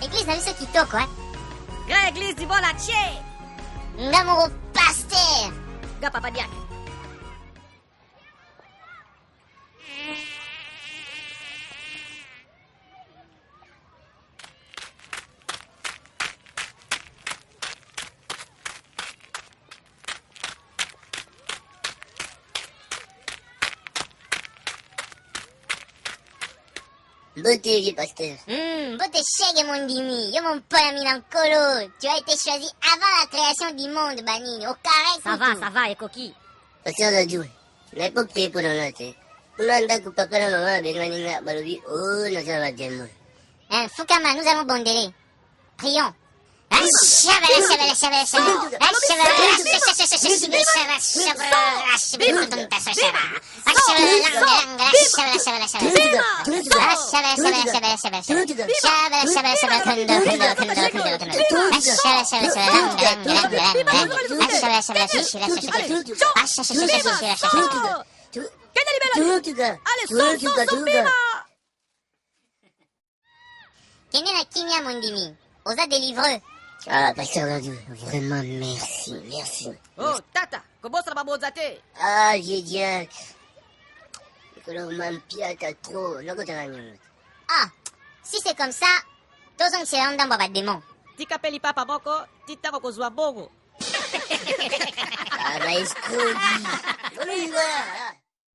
Église na biso kitoko, Grand église du bon laitier. nga moko paster. Ga papa diak. Beauté, pasteur. Bote chege mon dimi. Yo mon pote ami Nankolo. Tu as été choisi avant la création du monde, Banini. Au carré, Ça va, et coquille. Pasteur Dadou, l'époque t'es pour la note. Unanda ku papa na mama bengani nga balubi oh na sa bademo. Fukama, nous allons bondeler. Prions. Kene na kimia mondimi. Osa délivreux. Ah, pasteur Dadou, vraiment merci. Oh, tata, kobosa na baboza te. Ah, j'ai dit. Kolo mampiata trop, nakota nyama. Ah, si c'est comme ça, tozong c'est dans baba démon. Tika peli papa moko, titako kozwa bongo. Ah, bah, escroc.